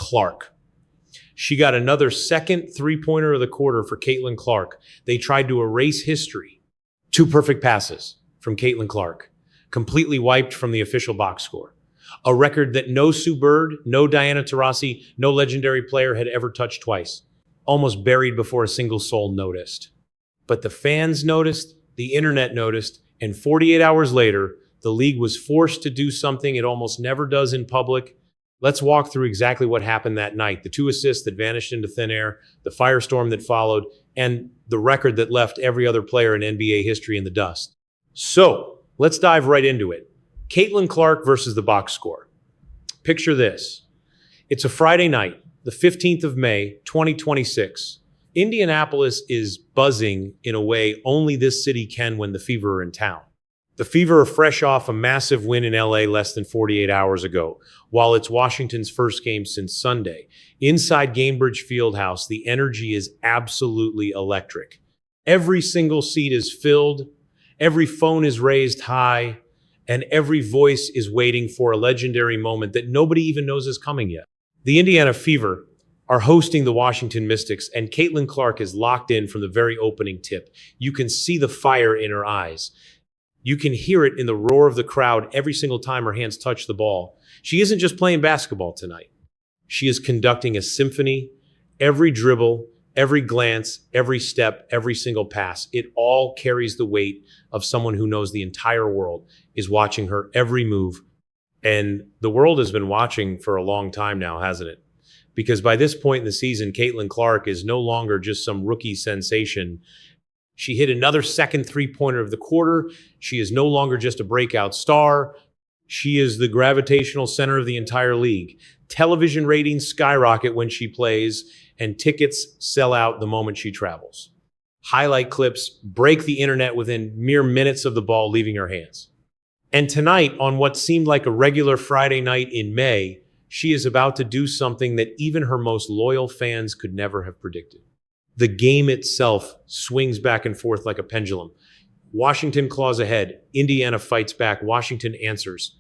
Clark. She got another second three-pointer of the quarter for Caitlin Clark. They tried to erase history. 2 perfect passes from Caitlin Clark, completely wiped from the official box score. A record that no Sue Bird, no Diana Taurasi, no legendary player had ever touched twice. Almost buried before a single soul noticed. But the fans noticed, the internet noticed, and 48 hours later, the league was forced to do something it almost never does in public. Let's walk through exactly what happened that night. The 2 assists that vanished into thin air, the firestorm that followed, and the record that left every other player in NBA history in the dust. So, let's dive right into it. Caitlin Clark versus the box score. Picture this. It's a Friday night, the 15th of May, 2026. Indianapolis is buzzing in a way only this city can when the Fever are in town. The Fever are fresh off a massive win in LA less than 48 hours ago, while it's Washington's first game since Sunday. Inside Gainbridge Fieldhouse, the energy is absolutely electric. Every single seat is filled, every phone is raised high, and every voice is waiting for a legendary moment that nobody even knows is coming yet. The Indiana Fever are hosting the Washington Mystics, and Caitlin Clark is locked in from the very opening tip. You can see the fire in her eyes. You can hear it in the roar of the crowd every single time her hands touch the ball. She isn't just playing basketball tonight. She is conducting a symphony. Every dribble, every glance, every step, every single pass, it all carries the weight of someone who knows the entire world is watching her every move. And the world has been watching for a long time now, hasn't it? Because by this point in the season, Caitlin Clark is no longer just some rookie sensation. She hit another second three-pointer of the quarter. She is no longer just a breakout star. She is the gravitational center of the entire league. Television ratings skyrocket when she plays, and tickets sell out the moment she travels. Highlight clips break the internet within mere minutes of the ball leaving her hands. And tonight, on what seemed like a regular Friday night in May, she is about to do something that even her most loyal fans could never have predicted. The game itself swings back and forth like a pendulum. Washington claws ahead. Indiana fights back. Washington answers.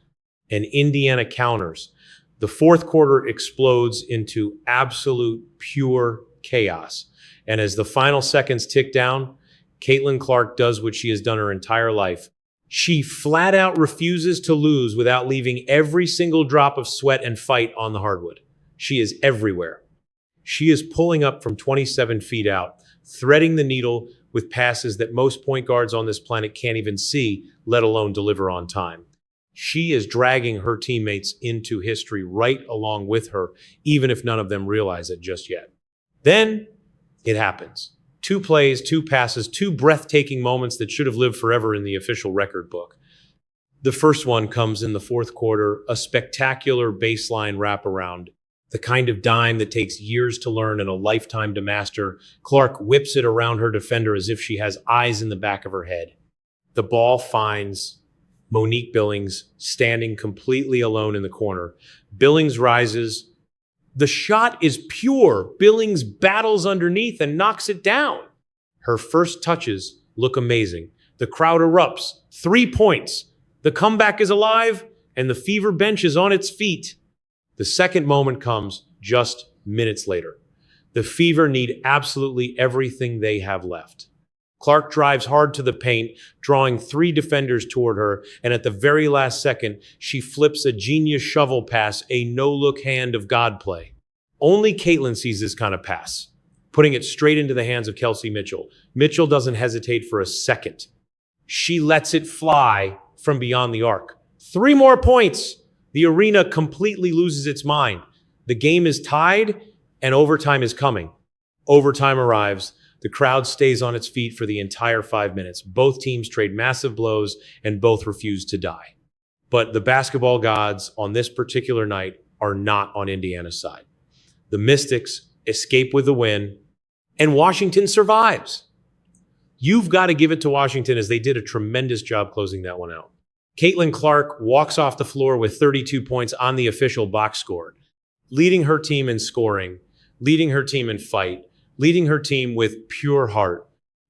And Indiana counters. The fourth quarter explodes into absolute pure chaos. And as the final seconds tick down, Caitlin Clark does what she has done her entire life. She flat out refuses to lose without leaving every single drop of sweat and fight on the hardwood. She is everywhere. She is pulling up from 27 feet out, threading the needle with passes that most point guards on this planet can't even see, let alone deliver on time. She is dragging her teammates into history right along with her, even if none of them realize it just yet. Then it happens. 2 plays, 2 passes, 2 breathtaking moments that should have lived forever in the official record book. The first one comes in the fourth quarter, a spectacular baseline wraparound, the kind of dime that takes years to learn and a lifetime to master. Clark whips it around her defender as if she has eyes in the back of her head. The ball finds Monique Billings standing completely alone in the corner. Billings rises. The shot is pure. Billings battles underneath and knocks it down. Her first touches look amazing. The crowd erupts. 3 points. The comeback is alive, and the Fever bench is on its feet. The second moment comes just minutes later. The Fever need absolutely everything they have left. Clark drives hard to the paint, drawing 3 defenders toward her, and at the very last second, she flips a genius shovel pass, a no-look hand of God play. Only Caitlin sees this kind of pass, putting it straight into the hands of Kelsey Mitchell. Mitchell doesn't hesitate for a second. She lets it fly from beyond the arc. 3 more points. The arena completely loses its mind. The game is tied, and overtime is coming. Overtime arrives. The crowd stays on its feet for the entire 5 minutes. Both teams trade massive blows, and both refuse to die. But the basketball gods on this particular night are not on Indiana's side. The Mystics escape with the win, and Washington survives. You've got to give it to Washington, as they did a tremendous job closing that one out. Caitlin Clark walks off the floor with 32 points on the official box score, leading her team in scoring, leading her team in fight, leading her team with pure heart.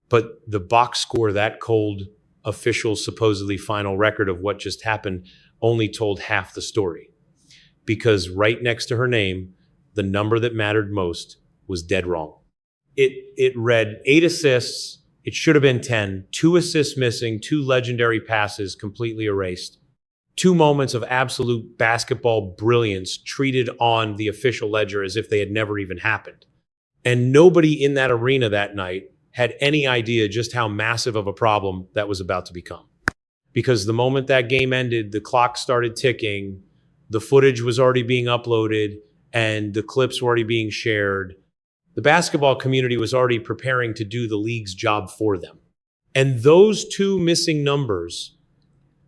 But the box score, that cold, official, supposedly final record of what just happened, only told half the story. Because right next to her name, the number that mattered most was dead wrong. It read 8 assists. It should have been 10. 2 assists missing, 2 legendary passes completely erased. 2 moments of absolute basketball brilliance treated on the official ledger as if they had never even happened. And nobody in that arena that night had any idea just how massive of a problem that was about to become. Because the moment that game ended, the clock started ticking, the footage was already being uploaded, and the clips were already being shared. The basketball community was already preparing to do the league's job for them. And those 2 missing numbers,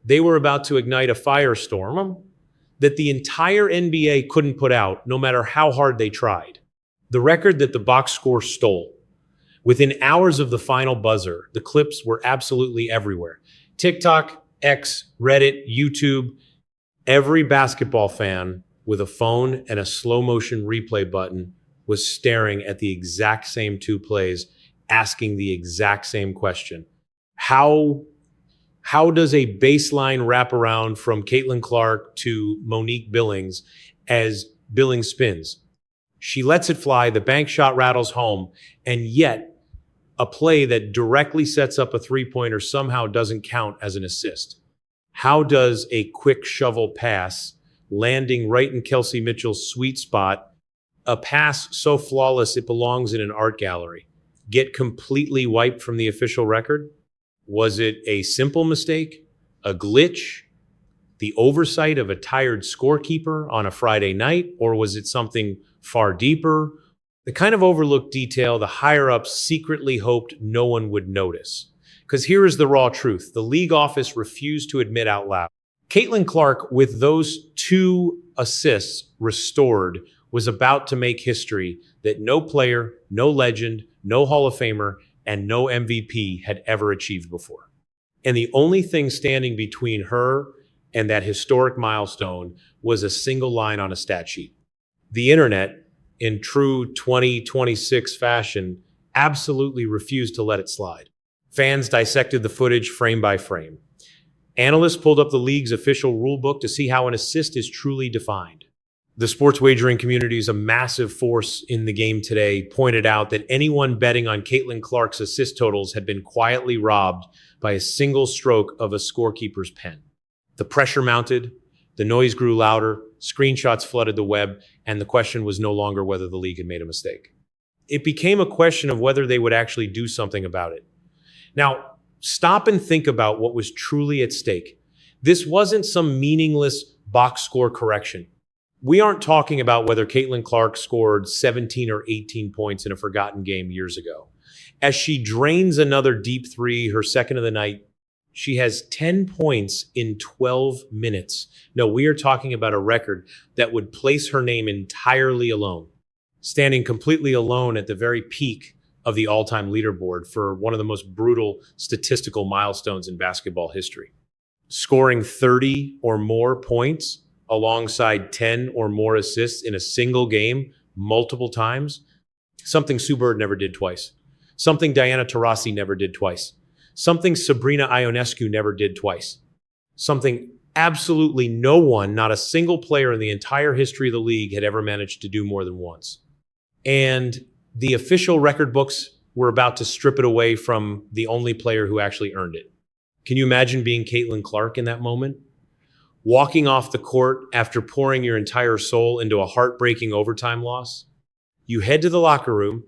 they were about to ignite a firestorm that the entire NBA couldn't put out, no matter how hard they tried. The record that the box score stole. Within hours of the final buzzer, the clips were absolutely everywhere. TikTok, X, Reddit, YouTube. Every basketball fan with a phone and a slow motion replay button was staring at the exact same 2 plays, asking the exact same question. How does a baseline wraparound from Caitlin Clark to Monique Billings as Billings spins? She lets it fly, the bank shot rattles home, and yet a play that directly sets up a 3-pointer somehow doesn't count as an assist. How does a quick shovel pass, landing right in Kelsey Mitchell's sweet spot, a pass so flawless it belongs in an art gallery, get completely wiped from the official record? Was it a simple mistake, a glitch, the oversight of a tired scorekeeper on a Friday night, or was it something far deeper? The kind of overlooked detail the higher-ups secretly hoped no one would notice. Because here is the raw truth. The league office refused to admit out loud. Caitlin Clark, with those 2 assists restored, was about to make history that no player, no legend, no Hall of Famer, and no MVP had ever achieved before. And the only thing standing between her and that historic milestone was a single line on a stat sheet. The internet, in true 2026 fashion, absolutely refused to let it slide. Fans dissected the footage frame by frame. Analysts pulled up the league's official rulebook to see how an assist is truly defined. The sports wagering community is a massive force in the game today, pointed out that anyone betting on Caitlin Clark's assist totals had been quietly robbed by a single stroke of a scorekeeper's pen. The pressure mounted, the noise grew louder, screenshots flooded the web, and the question was no longer whether the league had made a mistake. It became a question of whether they would actually do something about it. Now, stop and think about what was truly at stake. This wasn't some meaningless box score correction. We aren't talking about whether Caitlin Clark scored 17 or 18 points in a forgotten game years ago. As she drains another deep 3, her second of the night, she has 10 points in 12 minutes. No, we are talking about a record that would place her name entirely alone, standing completely alone at the very peak of the all-time leaderboard for one of the most brutal statistical milestones in basketball history. Scoring 30 or more points alongside 10 or more assists in a single game multiple times, something Sue Bird never did twice, something Diana Taurasi never did twice, something Sabrina Ionescu never did twice, something absolutely no one, not a single player in the entire history of the league had ever managed to do more than once. And the official record books were about to strip it away from the only player who actually earned it. Can you imagine being Caitlin Clark in that moment? Walking off the court after pouring your entire soul into a heartbreaking overtime loss? You head to the locker room,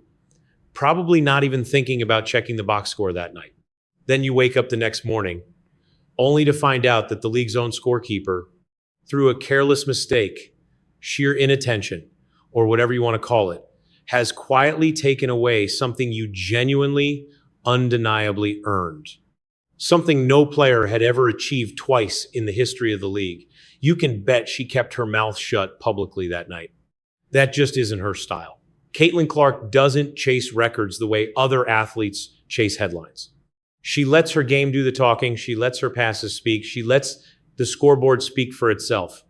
probably not even thinking about checking the box score that night. Then you wake up the next morning, only to find out that the league's own scorekeeper, through a careless mistake, sheer inattention, or whatever you want to call it, has quietly taken away something you genuinely, undeniably earned. Something no player had ever achieved twice in the history of the league. You can bet she kept her mouth shut publicly that night. That just isn't her style. Caitlin Clark doesn't chase records the way other athletes chase headlines. She lets her game do the talking. She lets her passes speak. She lets the scoreboard speak for itself.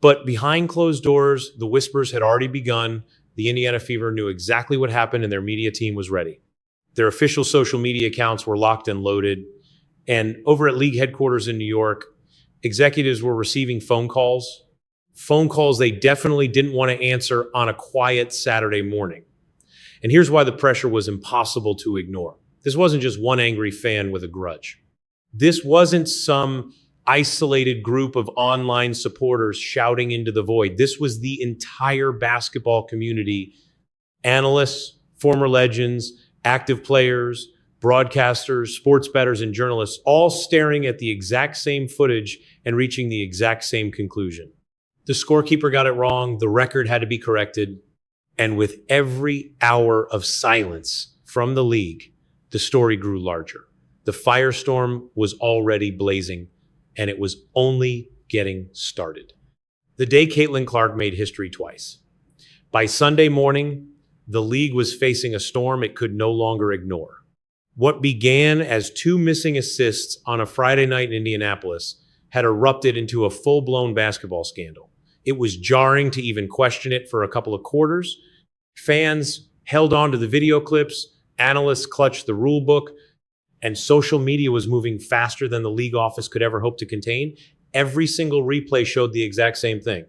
But behind closed doors, the whispers had already begun. The Indiana Fever knew exactly what happened, and their media team was ready. Their official social media accounts were locked and loaded. And over at league headquarters in New York, executives were receiving phone calls Phone calls they definitely didn't want to answer on a quiet Saturday morning. And here's why the pressure was impossible to ignore. This wasn't just one angry fan with a grudge. This wasn't some isolated group of online supporters shouting into the void. This was the entire basketball community, analysts, former legends, active players, broadcasters, sports bettors, and journalists, all staring at the exact same footage and reaching the exact same conclusion. The scorekeeper got it wrong, the record had to be corrected, and with every hour of silence from the league, the story grew larger. The firestorm was already blazing, and it was only getting started. The day Caitlin Clark made history twice. By Sunday morning, the league was facing a storm it could no longer ignore. What began as 2 missing assists on a Friday night in Indianapolis had erupted into a full-blown basketball scandal. It was jarring to even question it for a couple of quarters. Fans held on to the video clips, analysts clutched the rule book, and social media was moving faster than the league office could ever hope to contain. Every single replay showed the exact same thing.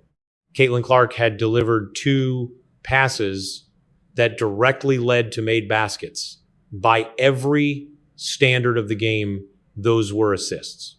Caitlin Clark had delivered 2 passes that directly led to made baskets. By every standard of the game, those were assists.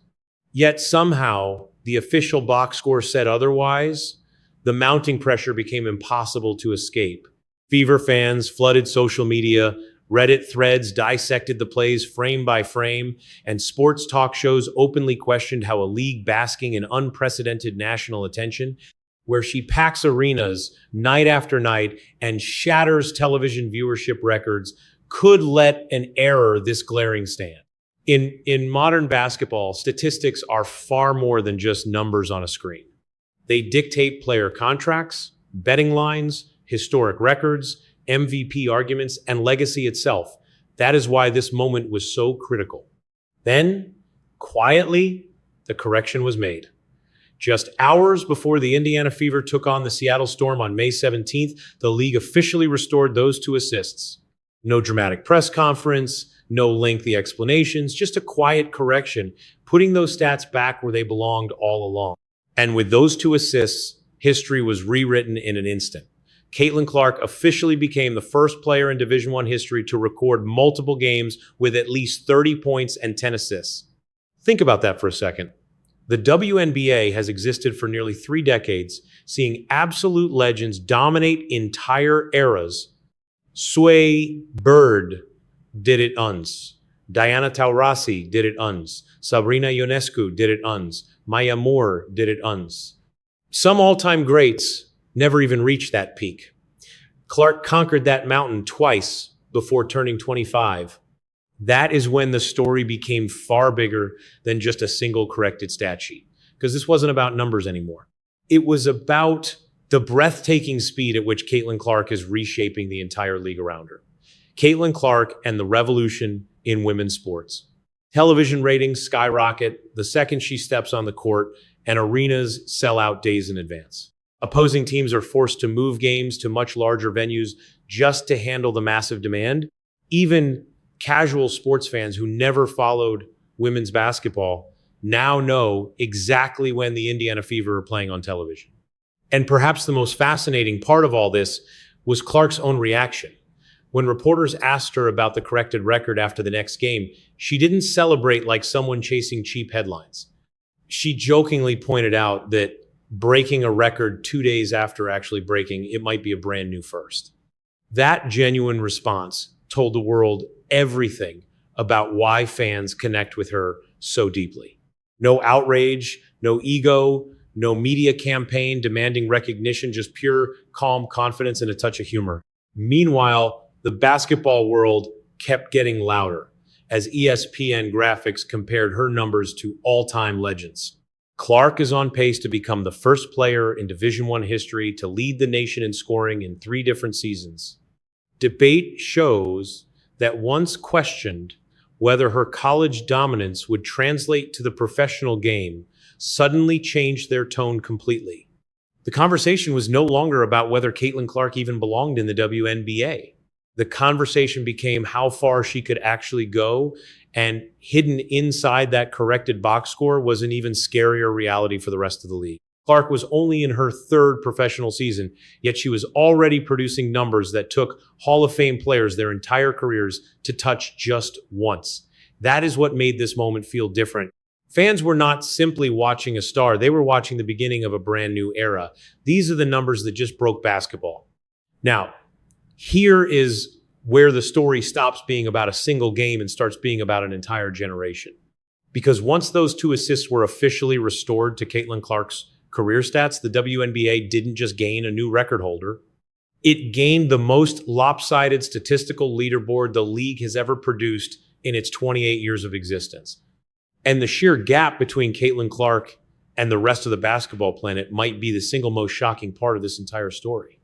Yet somehow, the official box score said otherwise. The mounting pressure became impossible to escape. Fever fans flooded social media, Reddit threads dissected the plays frame by frame, and sports talk shows openly questioned how a league basking in unprecedented national attention, where she packs arenas night after night and shatters television viewership records, could let an error this glaring stand. In modern basketball, statistics are far more than just numbers on a screen. They dictate player contracts, betting lines, historic records, MVP arguments, and legacy itself. That is why this moment was so critical. Then, quietly, the correction was made. Just hours before the Indiana Fever took on the Seattle Storm on May 17th, the league officially restored those 2 assists. No dramatic press conference, no lengthy explanations, just a quiet correction, putting those stats back where they belonged all along. And with those 2 assists, history was rewritten in an instant. Caitlin Clark officially became the first player in Division I history to record multiple games with at least 30 points and 10 assists. Think about that for a second. The WNBA has existed for nearly 3 decades, seeing absolute legends dominate entire eras. Sway Bird did it uns. Diana Taurasi did it uns. Sabrina Ionescu did it uns. Maya Moore did it uns. Some all-time greats never even reached that peak. Clark conquered that mountain twice before turning 25. That is when the story became far bigger than just a single corrected stat sheet, because this wasn't about numbers anymore. It was about the breathtaking speed at which Caitlin Clark is reshaping the entire league around her. Caitlin Clark and the revolution in women's sports. Television ratings skyrocket the second she steps on the court, and arenas sell out days in advance. Opposing teams are forced to move games to much larger venues just to handle the massive demand. Even casual sports fans who never followed women's basketball now know exactly when the Indiana Fever are playing on television. And perhaps the most fascinating part of all this was Clark's own reaction. When reporters asked her about the corrected record after the next game, she didn't celebrate like someone chasing cheap headlines. She jokingly pointed out that breaking a record 2 days after actually breaking, it might be a brand new first. That genuine response told the world everything about why fans connect with her so deeply. No outrage, no ego, no media campaign demanding recognition, just pure, calm confidence and a touch of humor. Meanwhile, the basketball world kept getting louder as ESPN graphics compared her numbers to all-time legends. Clark is on pace to become the first player in Division I history to lead the nation in scoring in 3 different seasons. Debate shows that once questioned whether her college dominance would translate to the professional game suddenly changed their tone completely. The conversation was no longer about whether Caitlin Clark even belonged in the WNBA. The conversation became how far she could actually go, and hidden inside that corrected box score was an even scarier reality for the rest of the league. Clark was only in her third professional season, yet she was already producing numbers that took Hall of Fame players their entire careers to touch just once. That is what made this moment feel different. Fans were not simply watching a star, they were watching the beginning of a brand new era. These are the numbers that just broke basketball. Now, here is where the story stops being about a single game and starts being about an entire generation. Because once those 2 assists were officially restored to Caitlin Clark's career stats, the WNBA didn't just gain a new record holder. It gained the most lopsided statistical leaderboard the league has ever produced in its 28 years of existence. And the sheer gap between Caitlin Clark and the rest of the basketball planet might be the single most shocking part of this entire story.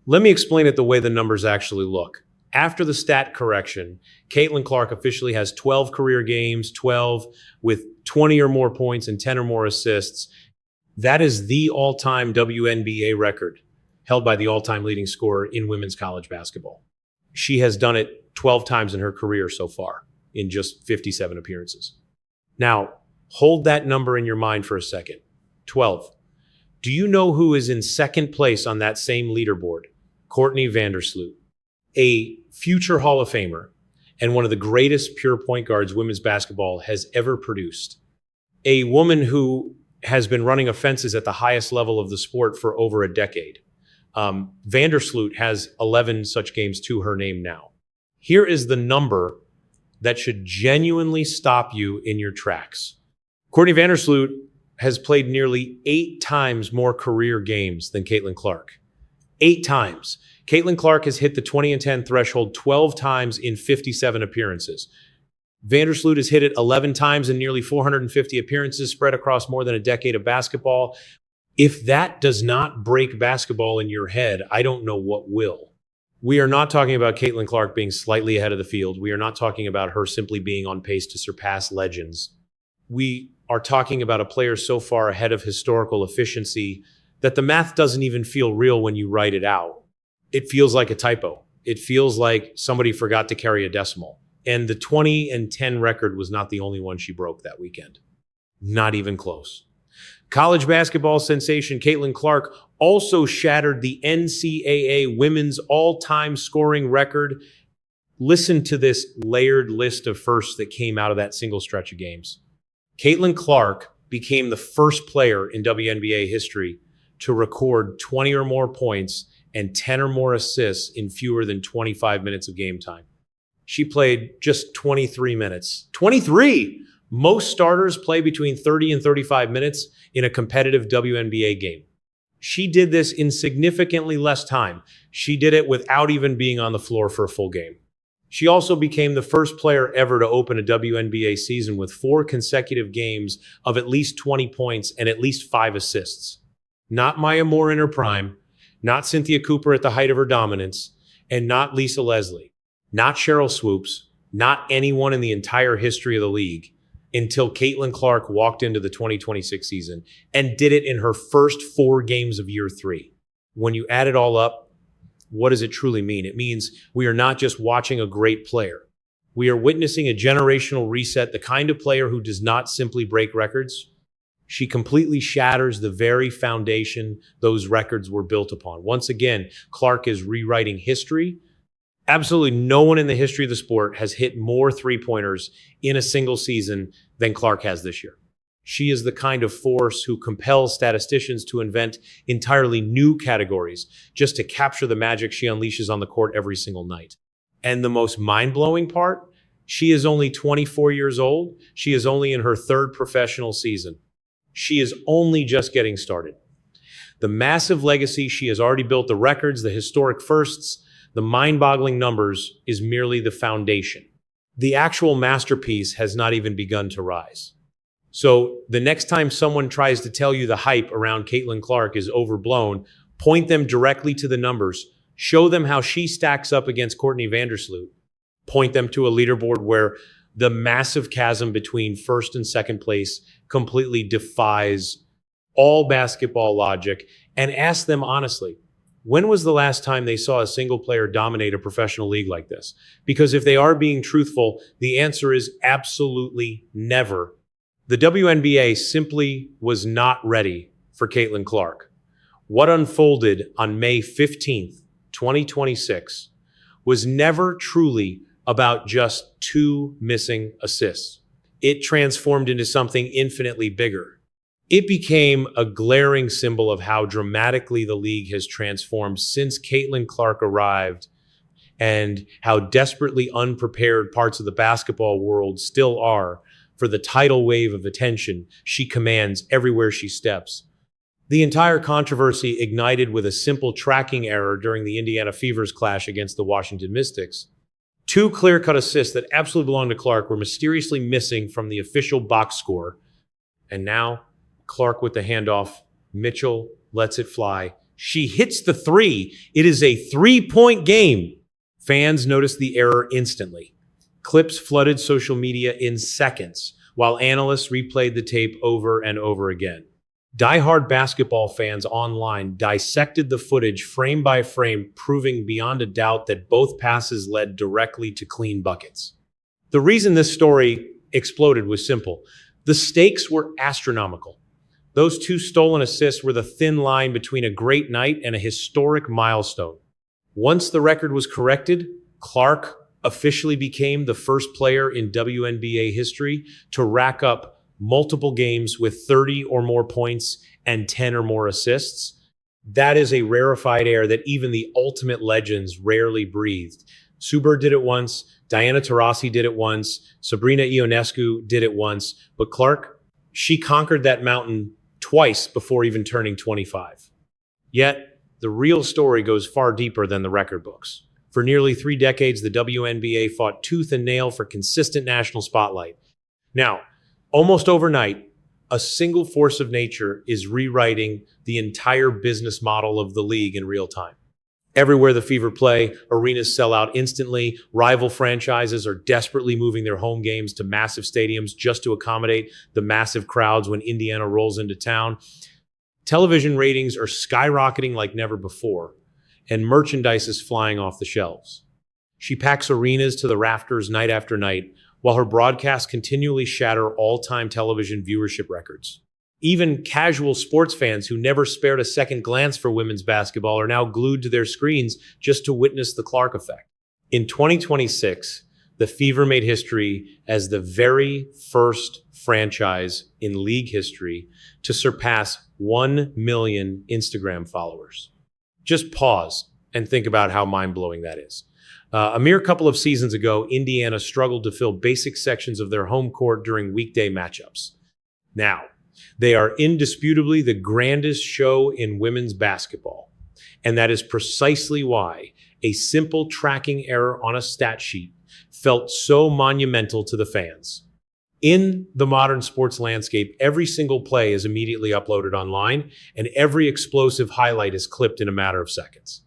Let me explain it the way the numbers actually look. After the stat correction, Caitlin Clark officially has 12 career games, 12 with 20 or more points and 10 or more assists. That is the all-time WNBA record held by the all-time leading scorer in women's college basketball. She has done it 12 times in her career so far in just 57 appearances. Now, hold that number in your mind for a second. 12. Do you know who is in second place on that same leaderboard? Courtney Vandersloot, a future Hall of Famer and one of the greatest pure point guards women's basketball has ever produced. A woman who has been running offenses at the highest level of the sport for over a decade. Vandersloot has 11 such games to her name now. Here is the number that should genuinely stop you in your tracks. Courtney Vandersloot has played nearly 8 times more career games than Caitlin Clark. 8 times. Caitlin Clark has hit the 20-10 threshold 12 times in 57 appearances. Vandersloot has hit it 11 times in nearly 450 appearances spread across more than a decade of basketball. If that does not break basketball in your head, I don't know what will. We are not talking about Caitlin Clark being slightly ahead of the field. We are not talking about her simply being on pace to surpass legends. We are talking about a player so far ahead of historical efficiency that the math doesn't even feel real when you write it out. It feels like a typo. It feels like somebody forgot to carry a decimal. And the 20-10 record was not the only one she broke that weekend. Not even close. College basketball sensation Caitlin Clark also shattered the NCAA women's all-time scoring record. Listen to this layered list of firsts that came out of that single stretch of games. Caitlin Clark became the first player in WNBA history to record 20 or more points and 10 or more assists in fewer than 25 minutes of game time. She played just 23 minutes. 23! Most starters play between 30 and 35 minutes in a competitive WNBA game. She did this in significantly less time. She did it without even being on the floor for a full game. She also became the first player ever to open a WNBA season with 4 consecutive games of at least 20 points and at least 5 assists. Not Maya Moore in her prime, not Cynthia Cooper at the height of her dominance, and not Lisa Leslie, not Cheryl Swoops, not anyone in the entire history of the league until Caitlin Clark walked into the 2026 season and did it in her first 4 games of year 3. When you add it all up, what does it truly mean? It means we are not just watching a great player. We are witnessing a generational reset, the kind of player who does not simply break records. She completely shatters the very foundation those records were built upon. Once again, Clark is rewriting history. Absolutely no one in the history of the sport has hit more three-pointers in a single season than Clark has this year. She is the kind of force who compels statisticians to invent entirely new categories just to capture the magic she unleashes on the court every single night. And the most mind-blowing part, she is only 24 years old. She is only in her 3rd professional season. She is only just getting started. The massive legacy she has already built, the records, the historic firsts, the mind-boggling numbers is merely the foundation. The actual masterpiece has not even begun to rise. So the next time someone tries to tell you the hype around Caitlin Clark is overblown, point them directly to the numbers. Show them how she stacks up against Courtney Vandersloot. Point them to a leaderboard where the massive chasm between 1st and 2nd place completely defies all basketball logic, and ask them honestly, when was the last time they saw a single player dominate a professional league like this? Because if they are being truthful, the answer is absolutely never. The WNBA simply was not ready for Caitlin Clark. What unfolded on May 15th, 2026 was never truly about just two missing assists. It transformed into something infinitely bigger. It became a glaring symbol of how dramatically the league has transformed since Caitlin Clark arrived, and how desperately unprepared parts of the basketball world still are for the tidal wave of attention she commands everywhere she steps. The entire controversy ignited with a simple tracking error during the Indiana Fever's clash against the Washington Mystics. Two clear-cut assists that absolutely belonged to Clark were mysteriously missing from the official box score. And now, Clark with the handoff. Mitchell lets it fly. She hits the three. It is a three-point game. Fans noticed the error instantly. Clips flooded social media in seconds, while analysts replayed the tape over and over again. Die-hard basketball fans online dissected the footage frame by frame, proving beyond a doubt that both passes led directly to clean buckets. The reason this story exploded was simple. The stakes were astronomical. Those two stolen assists were the thin line between a great night and a historic milestone. Once the record was corrected, Clark officially became the first player in WNBA history to rack up multiple games with 30 or more points and 10 or more assists. That is a rarefied air that even the ultimate legends rarely breathed. Sue Bird did it once, Diana Taurasi did it once, Sabrina Ionescu did it once, but Clark, she conquered that mountain twice before even turning 25. Yet, the real story goes far deeper than the record books. For nearly 3 decades, the WNBA fought tooth and nail for consistent national spotlight. Now, almost overnight, a single force of nature is rewriting the entire business model of the league in real time. Everywhere the Fever play, arenas sell out instantly. Rival franchises are desperately moving their home games to massive stadiums just to accommodate the massive crowds when Indiana rolls into town. Television ratings are skyrocketing like never before, and merchandise is flying off the shelves. She packs arenas to the rafters night after night, while her broadcasts continually shatter all-time television viewership records. Even casual sports fans who never spared a second glance for women's basketball are now glued to their screens just to witness the Clark effect. In 2026, the Fever made history as the very first franchise in league history to surpass 1 million Instagram followers. Just pause and think about how mind-blowing that is. A mere couple of seasons ago, Indiana struggled to fill basic sections of their home court during weekday matchups. Now, they are indisputably the grandest show in women's basketball. And that is precisely why a simple tracking error on a stat sheet felt so monumental to the fans. In the modern sports landscape, every single play is immediately uploaded online, and every explosive highlight is clipped in a matter of seconds.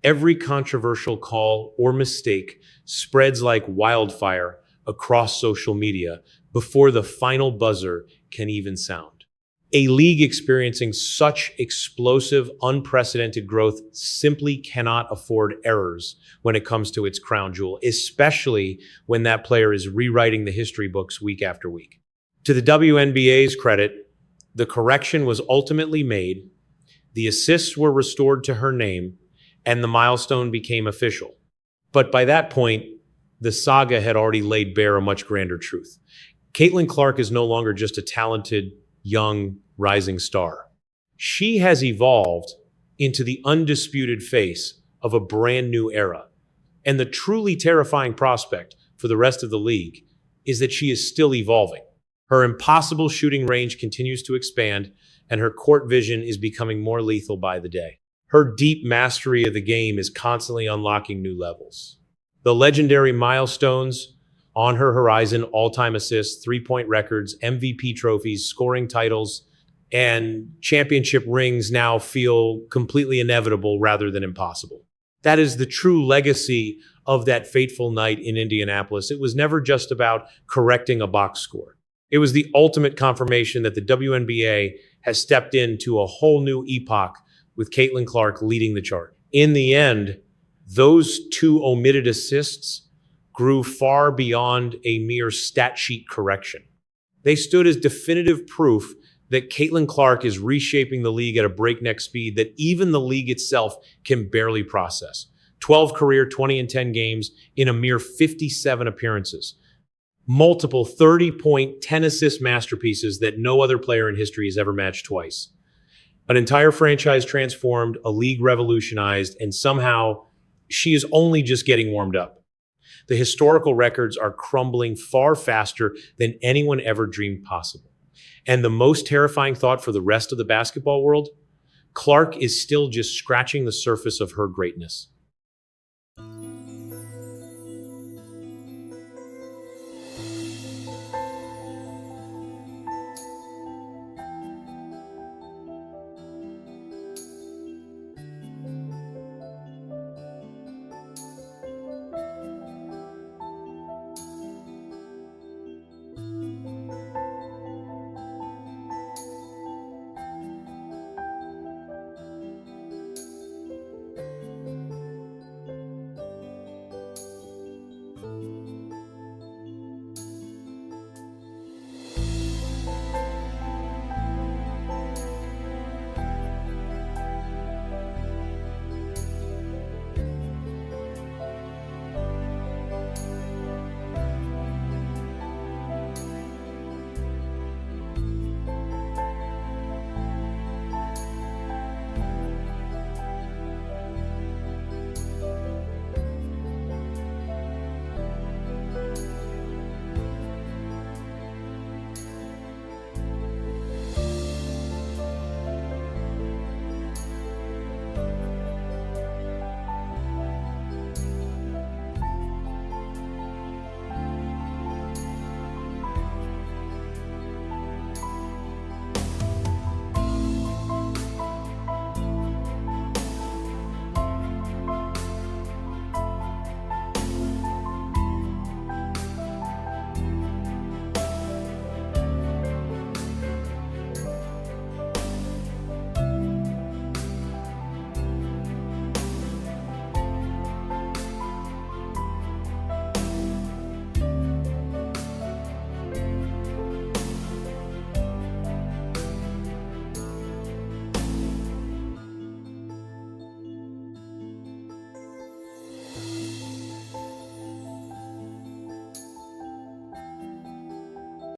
Every controversial call or mistake spreads like wildfire across social media before the final buzzer can even sound. A league experiencing such explosive, unprecedented growth simply cannot afford errors when it comes to its crown jewel, especially when that player is rewriting the history books week after week. To the WNBA's credit, the correction was ultimately made, the assists were restored to her name, and the milestone became official. But by that point, the saga had already laid bare a much grander truth. Caitlin Clark is no longer just a talented, young, rising star. She has evolved into the undisputed face of a brand new era. And the truly terrifying prospect for the rest of the league is that she is still evolving. Her impossible shooting range continues to expand, and her court vision is becoming more lethal by the day. Her deep mastery of the game is constantly unlocking new levels. The legendary milestones on her horizon, all-time assists, three-point records, MVP trophies, scoring titles, and championship rings now feel completely inevitable rather than impossible. That is the true legacy of that fateful night in Indianapolis. It was never just about correcting a box score. It was the ultimate confirmation that the WNBA has stepped into a whole new epoch with Caitlin Clark leading the chart. In the end, those two omitted assists grew far beyond a mere stat sheet correction. They stood as definitive proof that Caitlin Clark is reshaping the league at a breakneck speed that even the league itself can barely process. 12 career 20-10 games in a mere 57 appearances. Multiple 30-point, 10-assist masterpieces that no other player in history has ever matched twice. An entire franchise transformed, a league revolutionized, and somehow she is only just getting warmed up. The historical records are crumbling far faster than anyone ever dreamed possible. And the most terrifying thought for the rest of the basketball world? Clark is still just scratching the surface of her greatness.